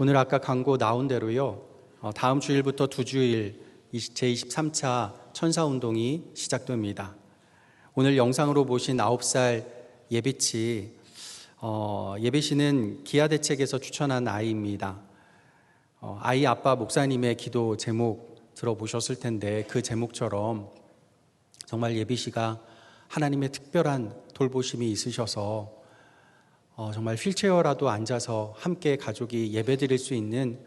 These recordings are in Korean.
오늘 아까 광고 나온 대로요, 다음 주일부터 2주일 제23차 천사운동이 시작됩니다. 오늘 영상으로 보신 9살 예비치, 예비씨는 기아대책에서 추천한 아이입니다. 아이 아빠 목사님의 기도 제목 들어보셨을 텐데, 그 제목처럼 정말 예비씨가 하나님의 특별한 돌보심이 있으셔서 정말 휠체어라도 앉아서 함께 가족이 예배드릴 수 있는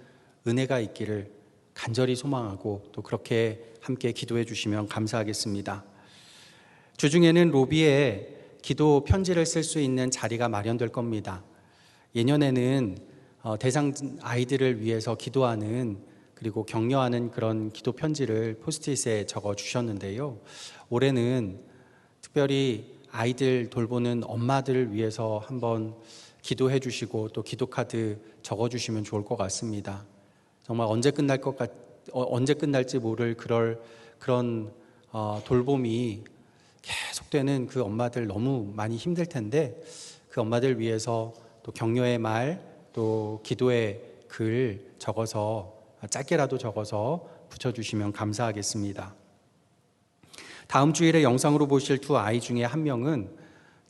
은혜가 있기를 간절히 소망하고, 또 그렇게 함께 기도해 주시면 감사하겠습니다. 주중에는 로비에 기도 편지를 쓸 수 있는 자리가 마련될 겁니다. 예년에는 대상 아이들을 위해서 기도하는, 그리고 격려하는 그런 기도 편지를 포스트잇에 적어 주셨는데요, 올해는 특별히 아이들 돌보는 엄마들을 위해서 한번 기도해 주시고 또 기도카드 적어 주시면 좋을 것 같습니다. 정말 언제 끝날지 모를 그런 돌봄이 계속되는 그 엄마들 너무 많이 힘들 텐데, 그 엄마들 위해서 또 격려의 말, 또 기도의 글 적어서, 짧게라도 적어서 붙여주시면 감사하겠습니다. 다음 주일에 영상으로 보실 두 아이 중에 한 명은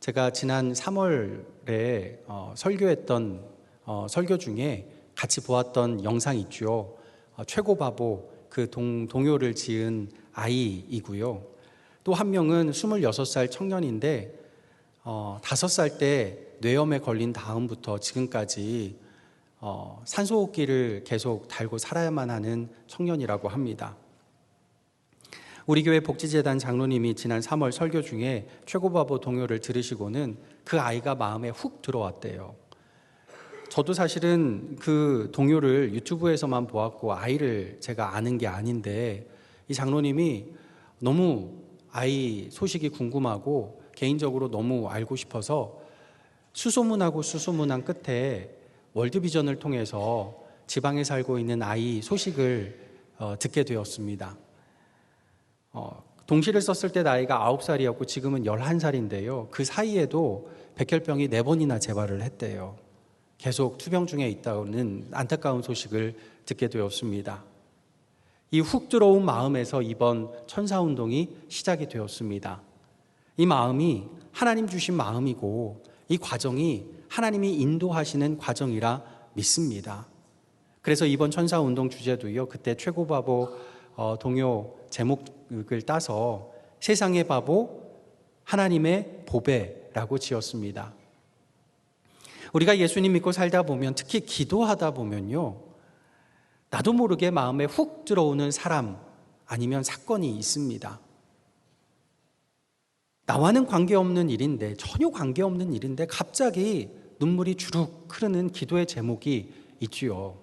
제가 지난 3월에 설교했던 설교 중에 같이 보았던 영상 있죠. 최고 바보, 그 동요를 지은 아이이고요. 또 한 명은 26살 청년인데 5살 때 뇌염에 걸린 다음부터 지금까지 산소호흡기를 계속 달고 살아야만 하는 청년이라고 합니다. 우리 교회 복지재단 장로님이 지난 3월 설교 중에 최고바보 동요를 들으시고는 그 아이가 마음에 훅 들어왔대요. 저도 사실은 그 동요를 유튜브에서만 보았고 아이를 제가 아는 게 아닌데, 이 장로님이 너무 아이 소식이 궁금하고 개인적으로 너무 알고 싶어서 수소문한 끝에 월드비전을 통해서 지방에 살고 있는 아이 소식을 듣게 되었습니다. 동시를 썼을 때 나이가 9살이었고 지금은 11살인데요. 그 사이에도 백혈병이 4번이나 재발을 했대요. 계속 투병 중에 있다는 안타까운 소식을 듣게 되었습니다. 이 훅 들어온 마음에서 이번 천사운동이 시작이 되었습니다. 이 마음이 하나님 주신 마음이고, 이 과정이 하나님이 인도하시는 과정이라 믿습니다. 그래서 이번 천사운동 주제도요, 그때 최고바보 동요 제목을 따서 세상의 바보, 하나님의 보배라고 지었습니다. 우리가 예수님 믿고 살다 보면, 특히 기도하다 보면요, 나도 모르게 마음에 훅 들어오는 사람 아니면 사건이 있습니다. 나와는 관계없는 일인데, 전혀 관계없는 일인데 갑자기 눈물이 주룩 흐르는 기도의 제목이 있지요.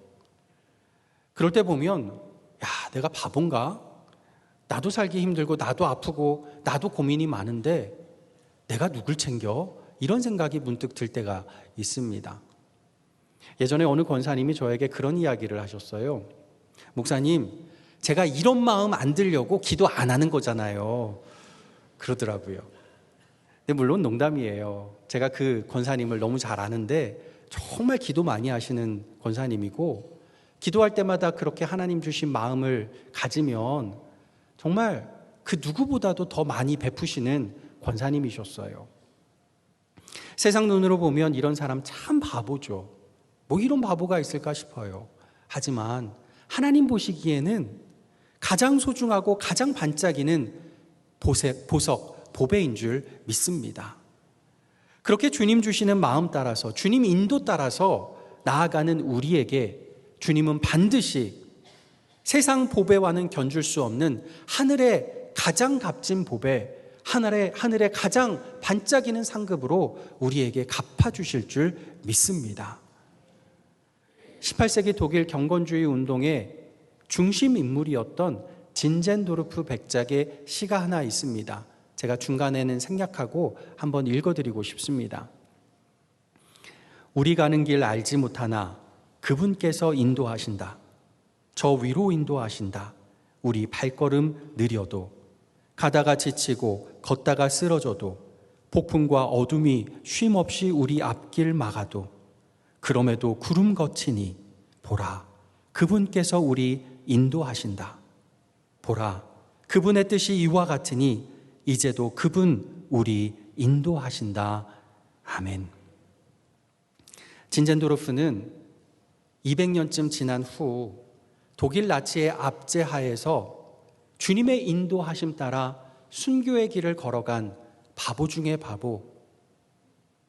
그럴 때 보면, 야, 내가 바본가? 나도 살기 힘들고 나도 아프고 나도 고민이 많은데 내가 누굴 챙겨? 이런 생각이 문득 들 때가 있습니다. 예전에 어느 권사님이 저에게 그런 이야기를 하셨어요. 목사님, 제가 이런 마음 안 들려고 기도 안 하는 거잖아요. 그러더라고요. 근데 물론 농담이에요. 제가 그 권사님을 너무 잘 아는데 정말 기도 많이 하시는 권사님이고, 기도할 때마다 그렇게 하나님 주신 마음을 가지면 정말 그 누구보다도 더 많이 베푸시는 권사님이셨어요. 세상 눈으로 보면 이런 사람 참 바보죠. 뭐 이런 바보가 있을까 싶어요. 하지만 하나님 보시기에는 가장 소중하고 가장 반짝이는 보석, 보배인 줄 믿습니다. 그렇게 주님 주시는 마음 따라서, 주님 인도 따라서 나아가는 우리에게 주님은 반드시 세상 보배와는 견줄 수 없는 하늘의 가장 값진 보배, 하늘의 가장 반짝이는 상급으로 우리에게 갚아주실 줄 믿습니다. 18세기 독일 경건주의 운동의 중심 인물이었던 진젠도르프 백작의 시가 하나 있습니다. 제가 중간에는 생략하고 한번 읽어드리고 싶습니다. 우리 가는 길 알지 못하나 그분께서 인도하신다. 저 위로 인도하신다. 우리 발걸음 느려도, 가다가 지치고 걷다가 쓰러져도, 폭풍과 어둠이 쉼없이 우리 앞길 막아도, 그럼에도 구름 거치니 보라, 그분께서 우리 인도하신다. 보라, 그분의 뜻이 이와 같으니 이제도 그분 우리 인도하신다. 아멘. 진젠도르프는 200년쯤 지난 후 독일 나치의 압제하에서 주님의 인도하심 따라 순교의 길을 걸어간 바보 중에 바보,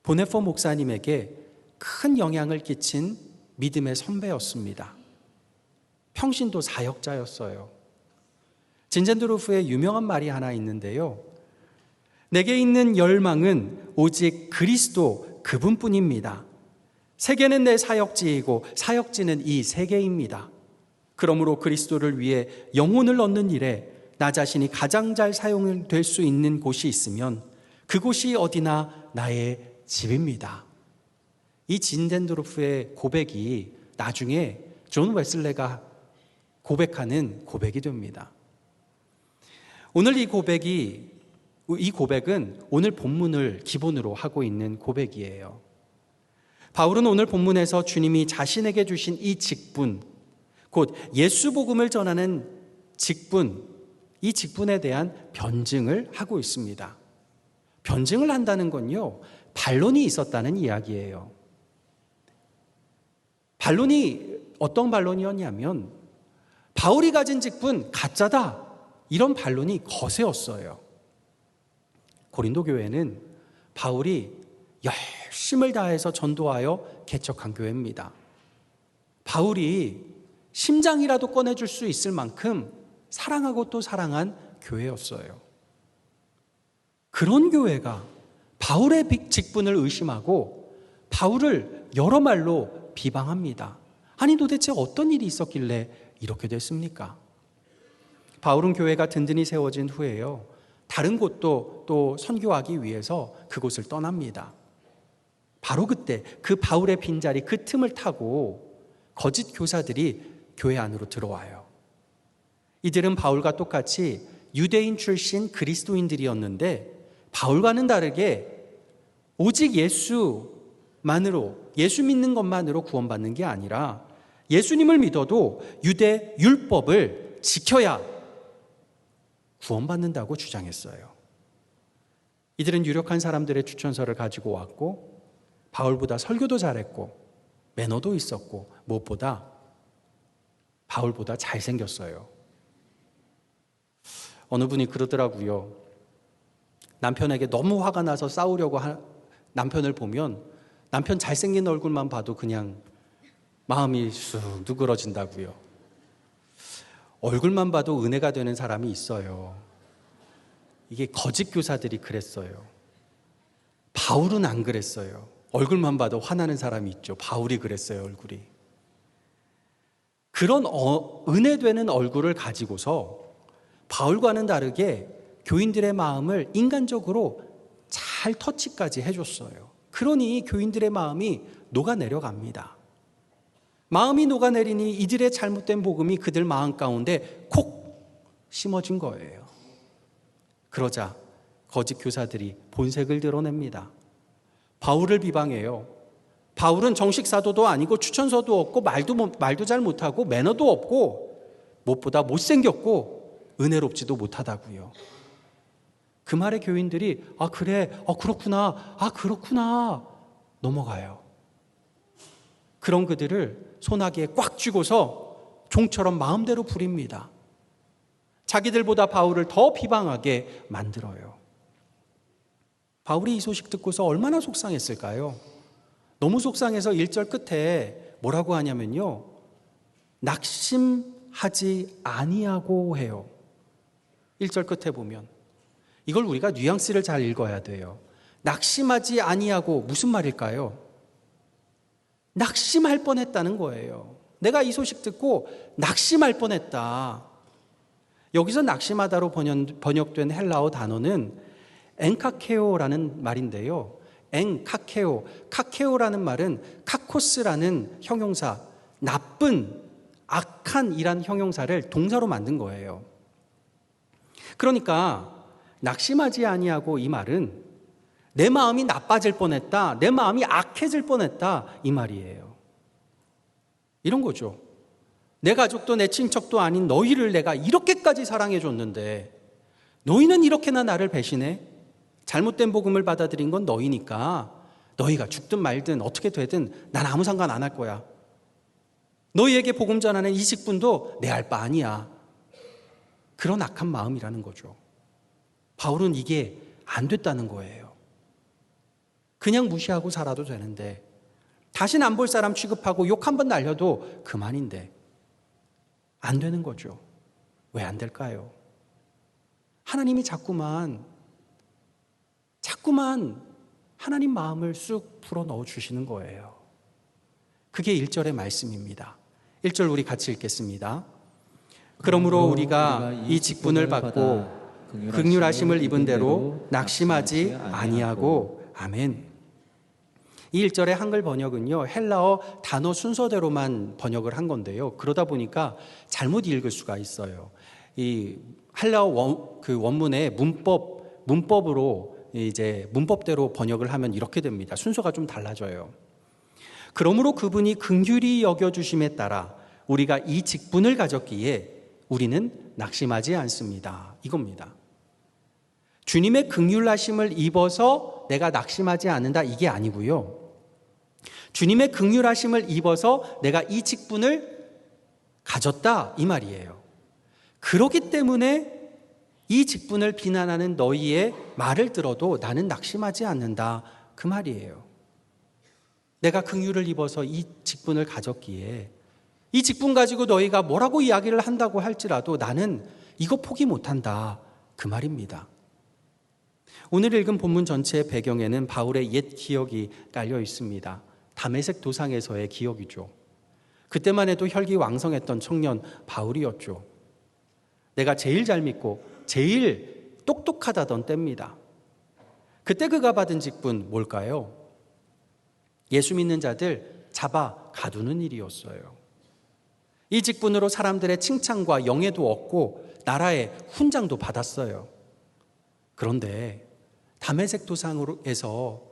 보네포 목사님에게 큰 영향을 끼친 믿음의 선배였습니다. 평신도 사역자였어요. 진젠도르프의 유명한 말이 하나 있는데요. 내게 있는 열망은 오직 그리스도 그분뿐입니다. 세계는 내 사역지이고 사역지는 이 세계입니다. 그러므로 그리스도를 위해 영혼을 얻는 일에 나 자신이 가장 잘 사용될 수 있는 곳이 있으면 그곳이 어디나 나의 집입니다. 이 진젠도르프의 고백이 나중에 존 웨슬레가 고백하는 고백이 됩니다. 오늘 이 고백은 오늘 본문을 기본으로 하고 있는 고백이에요. 바울은 오늘 본문에서 주님이 자신에게 주신 이 직분, 곧 예수 복음을 전하는 직분, 이 직분에 대한 변증을 하고 있습니다. 변증을 한다는 건요, 반론이 있었다는 이야기예요. 반론이 어떤 반론이었냐면 바울이 가진 직분 가짜다, 이런 반론이 거세었어요. 고린도 교회는 바울이 열심을 다해서 전도하여 개척한 교회입니다. 바울이 심장이라도 꺼내줄 수 있을 만큼 사랑하고 또 사랑한 교회였어요. 그런 교회가 바울의 직분을 의심하고 바울을 여러 말로 비방합니다. 아니 도대체 어떤 일이 있었길래 이렇게 됐습니까? 바울은 교회가 든든히 세워진 후에요, 다른 곳도 또 선교하기 위해서 그곳을 떠납니다. 바로 그때 그 바울의 빈자리, 그 틈을 타고 거짓 교사들이 교회 안으로 들어와요. 이들은 바울과 똑같이 유대인 출신 그리스도인들이었는데 바울과는 다르게 오직 예수만으로, 예수 믿는 것만으로 구원받는 게 아니라 예수님을 믿어도 유대 율법을 지켜야 구원받는다고 주장했어요. 이들은 유력한 사람들의 추천서를 가지고 왔고 바울보다 설교도 잘했고 매너도 있었고 무엇보다 바울보다 잘생겼어요. 어느 분이 그러더라고요. 남편에게 너무 화가 나서 싸우려고 남편을 보면 남편 잘생긴 얼굴만 봐도 그냥 마음이 쑥 누그러진다고요. 얼굴만 봐도 은혜가 되는 사람이 있어요. 이게 거짓 교사들이 그랬어요. 바울은 안 그랬어요. 얼굴만 봐도 화나는 사람이 있죠. 바울이 그랬어요, 얼굴이. 그런 은혜 되는 얼굴을 가지고서 바울과는 다르게 교인들의 마음을 인간적으로 잘 터치까지 해줬어요. 그러니 교인들의 마음이 녹아내려갑니다. 마음이 녹아내리니 이들의 잘못된 복음이 그들 마음 가운데 콕 심어진 거예요. 그러자 거짓 교사들이 본색을 드러냅니다. 바울을 비방해요. 바울은 정식 사도도 아니고 추천서도 없고 말도 잘 못하고 매너도 없고 무엇보다 못생겼고 은혜롭지도 못하다고요. 그 말에 교인들이 그렇구나 넘어가요. 그런 그들을 소나기에 꽉 쥐고서 종처럼 마음대로 부립니다. 자기들보다 바울을 더 비방하게 만들어요. 바울이 이 소식 듣고서 얼마나 속상했을까요? 너무 속상해서 1절 끝에 뭐라고 하냐면요, 낙심하지 아니하고 해요. 1절 끝에 보면 이걸 우리가 뉘앙스를 잘 읽어야 돼요. 낙심하지 아니하고 무슨 말일까요? 낙심할 뻔했다는 거예요. 내가 이 소식 듣고 낙심할 뻔했다. 여기서 낙심하다로 번역된 헬라어 단어는 엔카케오라는 말인데요. 카케오라는 말은 카코스라는 형용사, 나쁜, 악한 이란 형용사를 동사로 만든 거예요. 그러니까 낙심하지 아니하고 이 말은 내 마음이 나빠질 뻔했다, 내 마음이 악해질 뻔했다, 이 말이에요. 이런 거죠. 내 가족도 내 친척도 아닌 너희를 내가 이렇게까지 사랑해 줬는데 너희는 이렇게나 나를 배신해? 잘못된 복음을 받아들인 건 너희니까 너희가 죽든 말든 어떻게 되든 난 아무 상관 안 할 거야. 너희에게 복음 전하는 이 직분도 내 알 바 아니야. 그런 악한 마음이라는 거죠. 바울은 이게 안 됐다는 거예요. 그냥 무시하고 살아도 되는데, 다시는 안 볼 사람 취급하고 욕 한 번 날려도 그만인데 안 되는 거죠. 왜 안 될까요? 하나님이 자꾸만 하나님 마음을 쑥 풀어 넣어 주시는 거예요. 그게 1절의 말씀입니다. 1절 우리 같이 읽겠습니다. 그러므로 우리가 이 직분을 받고 긍휼하심을 입은 대로 낙심하지 아니하고. 아멘. 이 1절의 한글 번역은요, 헬라어 단어 순서대로만 번역을 한 건데요. 그러다 보니까 잘못 읽을 수가 있어요. 이 헬라어 그 원문의 문법으로 이제 문법대로 번역을 하면 이렇게 됩니다. 순서가 좀 달라져요. 그러므로 그분이 긍휼히 여겨주심에 따라 우리가 이 직분을 가졌기에 우리는 낙심하지 않습니다. 이겁니다. 주님의 긍휼하심을 입어서 내가 낙심하지 않는다, 이게 아니고요. 주님의 긍휼하심을 입어서 내가 이 직분을 가졌다, 이 말이에요. 그렇기 때문에 이 직분을 비난하는 너희의 말을 들어도 나는 낙심하지 않는다, 그 말이에요. 내가 긍휼을 입어서 이 직분을 가졌기에 이 직분 가지고 너희가 뭐라고 이야기를 한다고 할지라도 나는 이거 포기 못한다, 그 말입니다. 오늘 읽은 본문 전체의 배경에는 바울의 옛 기억이 깔려 있습니다. 다메섹 도상에서의 기억이죠. 그때만 해도 혈기왕성했던 청년 바울이었죠. 내가 제일 잘 믿고 제일 똑똑하다던 때입니다. 그때 그가 받은 직분 뭘까요? 예수 믿는 자들 잡아 가두는 일이었어요. 이 직분으로 사람들의 칭찬과 영예도 얻고 나라의 훈장도 받았어요. 그런데 다메섹 도상에서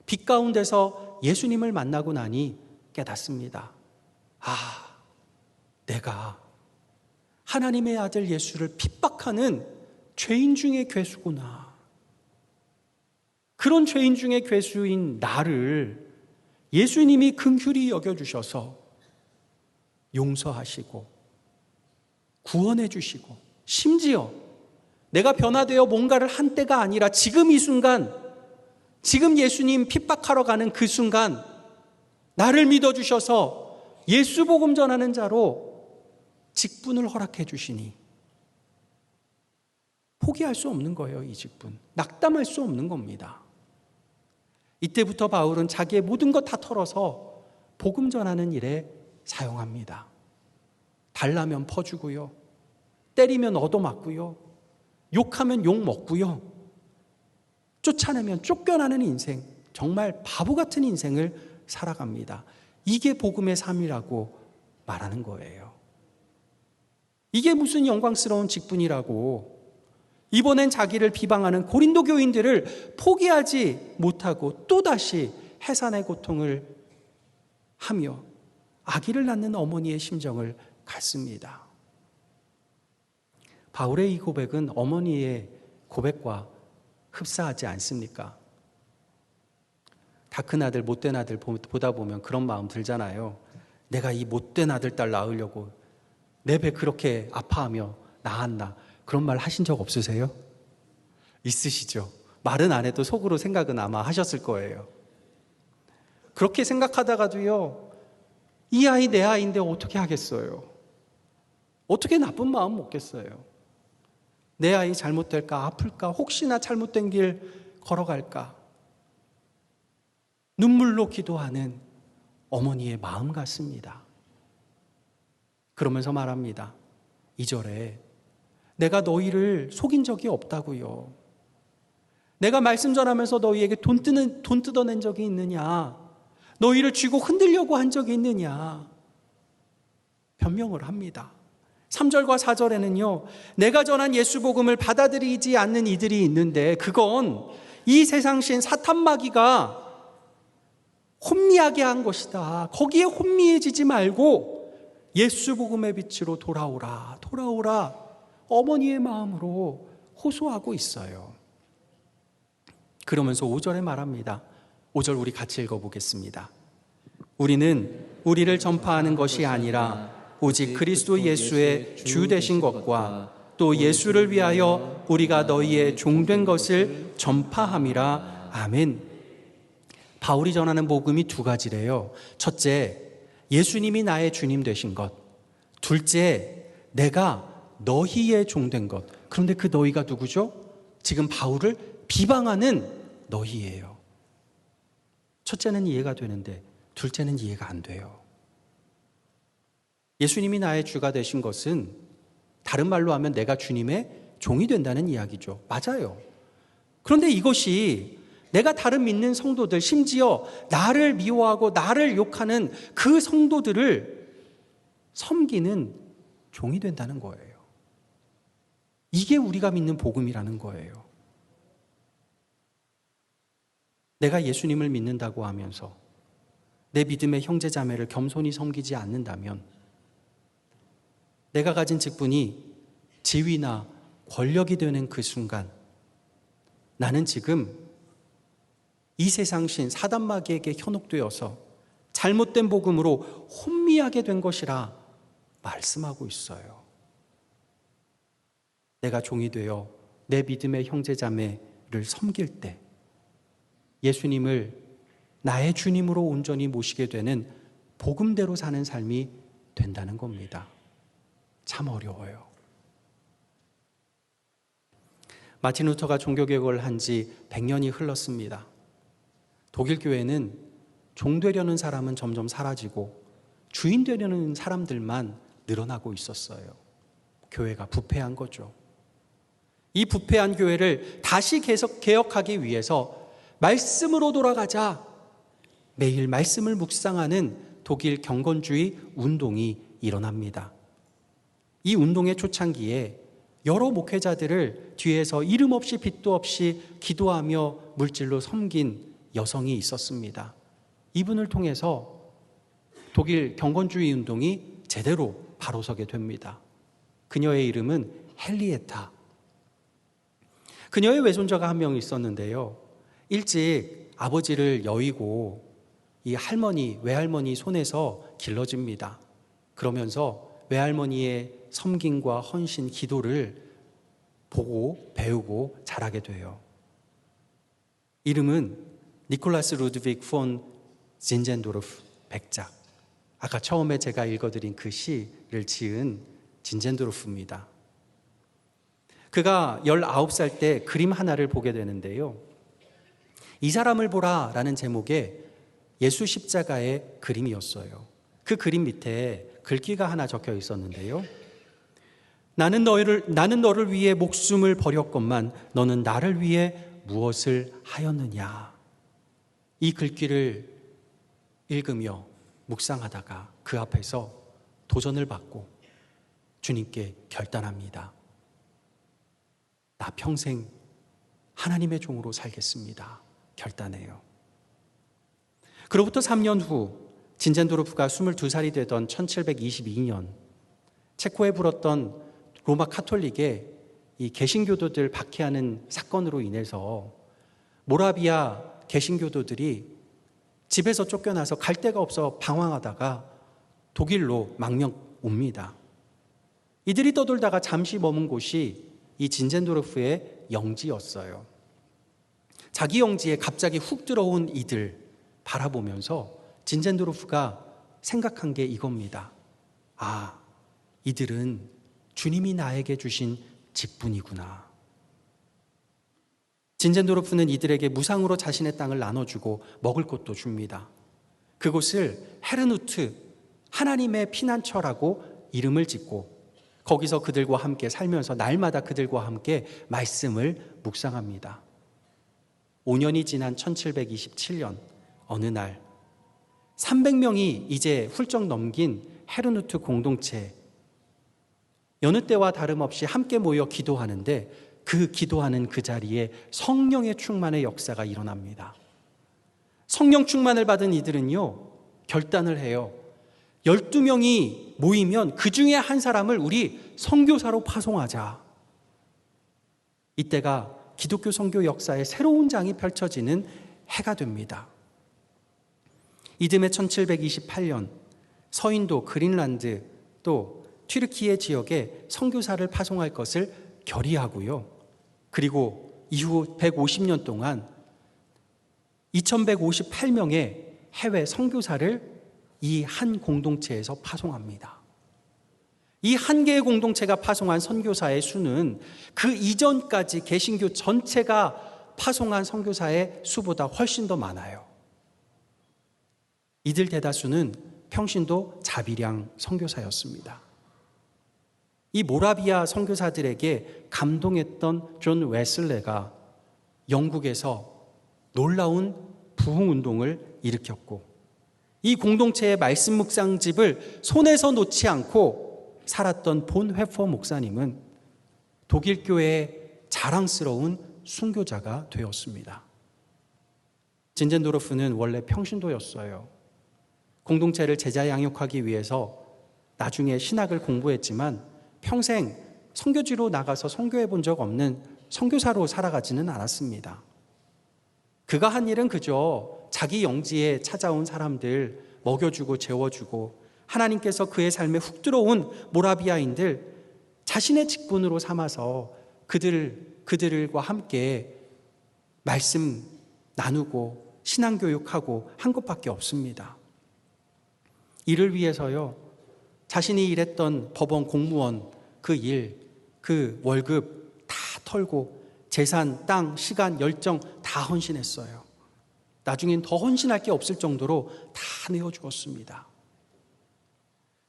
빛 가운데서 예수님을 만나고 나니 깨닫습니다. 아, 내가 하나님의 아들 예수를 핍박하는 죄인 중의 괴수구나. 그런 죄인 중의 괴수인 나를 예수님이 긍휼히 여겨주셔서 용서하시고 구원해 주시고, 심지어 내가 변화되어 뭔가를 한 때가 아니라 지금 이 순간, 지금 예수님 핍박하러 가는 그 순간 나를 믿어주셔서 예수 복음 전하는 자로 직분을 허락해 주시니 포기할 수 없는 거예요. 이 직분 낙담할 수 없는 겁니다. 이때부터 바울은 자기의 모든 것 다 털어서 복음 전하는 일에 사용합니다. 달라면 퍼주고요, 때리면 얻어맞고요, 욕하면 욕 먹고요, 쫓아내면 쫓겨나는 인생, 정말 바보 같은 인생을 살아갑니다. 이게 복음의 삶이라고 말하는 거예요. 이게 무슨 영광스러운 직분이라고 이번엔 자기를 비방하는 고린도 교인들을 포기하지 못하고 또다시 해산의 고통을 하며 아기를 낳는 어머니의 심정을 갖습니다. 바울의 이 고백은 어머니의 고백과 흡사하지 않습니까? 다 큰 아들 못된 아들 보다 보면 그런 마음 들잖아요. 내가 이 못된 아들 딸 낳으려고 내 배 그렇게 아파하며 낳았나, 그런 말 하신 적 없으세요? 있으시죠? 말은 안 해도 속으로 생각은 아마 하셨을 거예요. 그렇게 생각하다가도요, 이 아이 내 아이인데 어떻게 하겠어요? 어떻게 나쁜 마음 먹겠어요? 내 아이 잘못될까, 아플까, 혹시나 잘못된 길 걸어갈까, 눈물로 기도하는 어머니의 마음 같습니다. 그러면서 말합니다. 2절에 내가 너희를 속인 적이 없다고요. 내가 말씀 전하면서 너희에게 돈 뜯어낸 적이 있느냐? 너희를 쥐고 흔들려고 한 적이 있느냐? 변명을 합니다. 3절과 4절에는요, 내가 전한 예수 복음을 받아들이지 않는 이들이 있는데 그건 이 세상신 사탄 마귀가 혼미하게 한 것이다. 거기에 혼미해지지 말고 예수 복음의 빛으로 돌아오라, 돌아오라. 어머니의 마음으로 호소하고 있어요. 그러면서 5절에 말합니다. 5절 우리 같이 읽어보겠습니다. 우리는 우리를 전파하는 것이 아니라 오직 그리스도 예수의 주 되신 것과 또 예수를 위하여 우리가 너희의 종된 것을 전파함이라. 아멘. 바울이 전하는 복음이 두 가지래요. 첫째, 예수님이 나의 주님 되신 것. 둘째, 내가 너희의 종된 것. 그런데 그 너희가 누구죠? 지금 바울을 비방하는 너희예요. 첫째는 이해가 되는데 둘째는 이해가 안 돼요. 예수님이 나의 주가 되신 것은 다른 말로 하면 내가 주님의 종이 된다는 이야기죠. 맞아요. 그런데 이것이 내가 다른 믿는 성도들, 심지어 나를 미워하고 나를 욕하는 그 성도들을 섬기는 종이 된다는 거예요. 이게 우리가 믿는 복음이라는 거예요. 내가 예수님을 믿는다고 하면서 내 믿음의 형제 자매를 겸손히 섬기지 않는다면 내가 가진 직분이 지위나 권력이 되는 그 순간 나는 지금 이 세상 신 사단 마귀에게 현혹되어서 잘못된 복음으로 혼미하게 된 것이라 말씀하고 있어요. 내가 종이 되어 내 믿음의 형제 자매를 섬길 때 예수님을 나의 주님으로 온전히 모시게 되는 복음대로 사는 삶이 된다는 겁니다. 참 어려워요. 마틴 루터가 종교개혁을 한 지 100년이 흘렀습니다. 독일 교회는 종 되려는 사람은 점점 사라지고 주인 되려는 사람들만 늘어나고 있었어요. 교회가 부패한 거죠. 이 부패한 교회를 다시 계속 개혁하기 위해서 말씀으로 돌아가자. 매일 말씀을 묵상하는 독일 경건주의 운동이 일어납니다. 이 운동의 초창기에 여러 목회자들을 뒤에서 이름 없이 빛도 없이 기도하며 물질로 섬긴 여성이 있었습니다. 이분을 통해서 독일 경건주의 운동이 제대로 바로 서게 됩니다. 그녀의 이름은 헨리에타. 그녀의 외손자가 한 명 있었는데요. 일찍 아버지를 여의고 이 외할머니 손에서 길러집니다. 그러면서 외할머니의 섬김과 헌신, 기도를 보고 배우고 자라게 돼요. 이름은 니콜라스 루드빅 폰 진젠도르프 백작. 아까 처음에 제가 읽어드린 그 시를 지은 진젠도르프입니다. 그가 19살 때 그림 하나를 보게 되는데요. 이 사람을 보라 라는 제목의 예수 십자가의 그림이었어요. 그 그림 밑에 글귀가 하나 적혀 있었는데요. 나는 너를 위해 목숨을 버렸건만 너는 나를 위해 무엇을 하였느냐. 이 글귀를 읽으며 묵상하다가 그 앞에서 도전을 받고 주님께 결단합니다. 나 평생 하나님의 종으로 살겠습니다. 결단해요. 그로부터 3년 후 진젠도르프가 22살이 되던 1722년 체코에 불었던 로마 카톨릭의 이 개신교도들 박해하는 사건으로 인해서 모라비아 개신교도들이 집에서 쫓겨나서 갈 데가 없어 방황하다가 독일로 망명 옵니다. 이들이 떠돌다가 잠시 머문 곳이 이 진젠도르프의 영지였어요. 자기 영지에 갑자기 훅 들어온 이들 바라보면서 진젠도르프가 생각한 게 이겁니다. 아, 이들은 주님이 나에게 주신 직분이구나. 진젠도르프는 이들에게 무상으로 자신의 땅을 나눠주고 먹을 것도 줍니다. 그곳을 헤르누트, 하나님의 피난처라고 이름을 짓고 거기서 그들과 함께 살면서 날마다 그들과 함께 말씀을 묵상합니다. 5년이 지난 1727년 어느 날 300명이 이제 훌쩍 넘긴 헤르누트 공동체, 여느 때와 다름없이 함께 모여 기도하는데 그 기도하는 그 자리에 성령의 충만의 역사가 일어납니다. 성령 충만을 받은 이들은요, 결단을 해요. 12명이 모이면 그 중에 한 사람을 우리 선교사로 파송하자. 이때가 기독교 선교 역사의 새로운 장이 펼쳐지는 해가 됩니다. 이듬해 1728년 서인도, 그린란드 또 튀르키예 지역에 선교사를 파송할 것을 결의하고요. 그리고 이후 150년 동안 2158명의 해외 선교사를 이 한 공동체에서 파송합니다. 이 한 개의 공동체가 파송한 선교사의 수는 그 이전까지 개신교 전체가 파송한 선교사의 수보다 훨씬 더 많아요. 이들 대다수는 평신도 자비량 선교사였습니다. 이 모라비아 선교사들에게 감동했던 존 웨슬레가 영국에서 놀라운 부흥운동을 일으켰고, 이 공동체의 말씀 묵상집을 손에서 놓지 않고 살았던 본 회퍼 목사님은 독일 교회의 자랑스러운 순교자가 되었습니다. 진젠도르프는 원래 평신도였어요. 공동체를 제자 양육하기 위해서 나중에 신학을 공부했지만 평생 선교지로 나가서 선교해 본 적 없는 선교사로 살아가지는 않았습니다. 그가 한 일은 그저 자기 영지에 찾아온 사람들 먹여주고 재워주고, 하나님께서 그의 삶에 훅 들어온 모라비아인들 자신의 직분으로 삼아서 그들과 함께 말씀 나누고 신앙교육하고 한 것밖에 없습니다. 이를 위해서요, 자신이 일했던 법원 공무원 그 일, 그 월급 다 털고 재산, 땅, 시간, 열정 다 헌신했어요. 나중엔 더 헌신할 게 없을 정도로 다 내어주었습니다.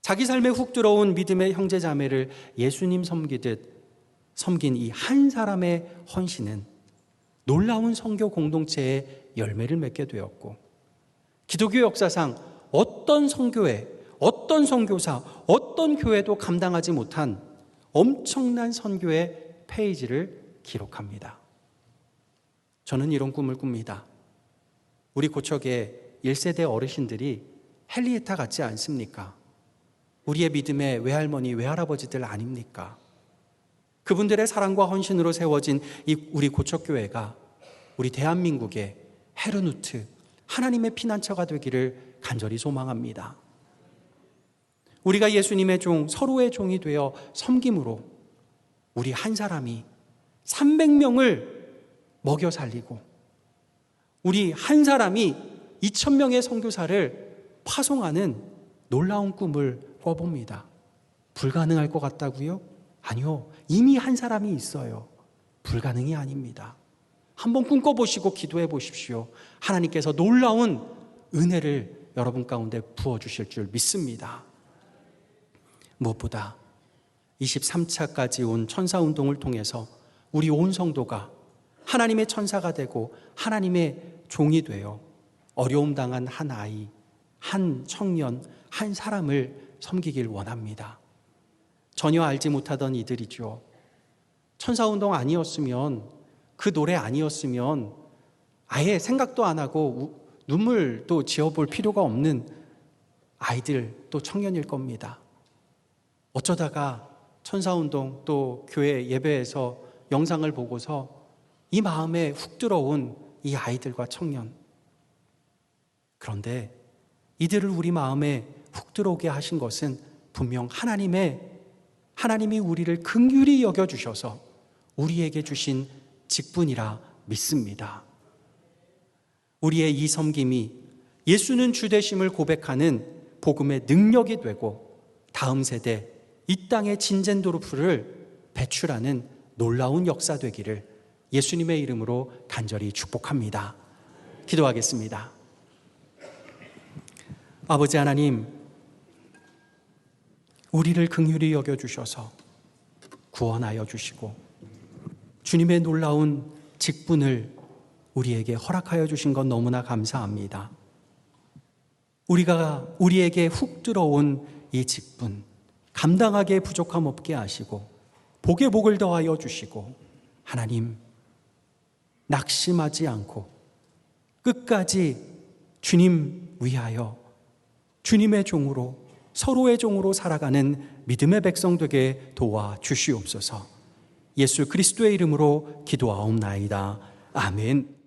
자기 삶에 훅 들어온 믿음의 형제 자매를 예수님 섬기듯 섬긴 이 한 사람의 헌신은 놀라운 선교 공동체의 열매를 맺게 되었고, 기독교 역사상 어떤 선교회, 어떤 선교사, 어떤 교회도 감당하지 못한 엄청난 선교의 페이지를 기록합니다. 저는 이런 꿈을 꿉니다. 우리 고척의 1세대 어르신들이 헨리에타 같지 않습니까? 우리의 믿음의 외할머니, 외할아버지들 아닙니까? 그분들의 사랑과 헌신으로 세워진 이 우리 고척교회가 우리 대한민국의 헤르누트, 하나님의 피난처가 되기를 간절히 소망합니다. 우리가 예수님의 종, 서로의 종이 되어 섬김으로 우리 한 사람이 300명을 먹여 살리고, 우리 한 사람이 2000명의 선교사를 파송하는 놀라운 꿈을 꿔봅니다. 불가능할 것 같다고요? 아니요. 이미 한 사람이 있어요. 불가능이 아닙니다. 한번 꿈꿔보시고 기도해 보십시오. 하나님께서 놀라운 은혜를 여러분 가운데 부어주실 줄 믿습니다. 무엇보다 23차까지 온 천사운동을 통해서 우리 온 성도가 하나님의 천사가 되고 하나님의 종이 되어 어려움 당한 한 아이, 한 청년, 한 사람을 섬기길 원합니다. 전혀 알지 못하던 이들이죠. 천사운동 아니었으면, 그 노래 아니었으면 아예 생각도 안 하고 눈물도 지어볼 필요가 없는 아이들 또 청년일 겁니다. 어쩌다가 천사운동 또 교회 예배에서 영상을 보고서 이 마음에 훅 들어온 이 아이들과 청년, 그런데 이들을 우리 마음에 훅 들어오게 하신 것은 분명 하나님이 우리를 긍휼히 여겨주셔서 우리에게 주신 직분이라 믿습니다. 우리의 이 섬김이 예수는 주 되심을 고백하는 복음의 능력이 되고 다음 세대 이 땅의 진젠도르프를 배출하는 놀라운 역사 되기를 예수님의 이름으로 간절히 축복합니다. 기도하겠습니다. 아버지 하나님, 우리를 긍휼히 여겨주셔서 구원하여 주시고 주님의 놀라운 직분을 우리에게 허락하여 주신 것 너무나 감사합니다. 우리에게 훅 들어온 이 직분 감당하기에 부족함 없게 하시고 복에 복을 더하여 주시고, 하나님 낙심하지 않고 끝까지 주님 위하여 주님의 종으로 서로의 종으로 살아가는 믿음의 백성 되게 도와주시옵소서. 예수 그리스도의 이름으로 기도하옵나이다. 아멘.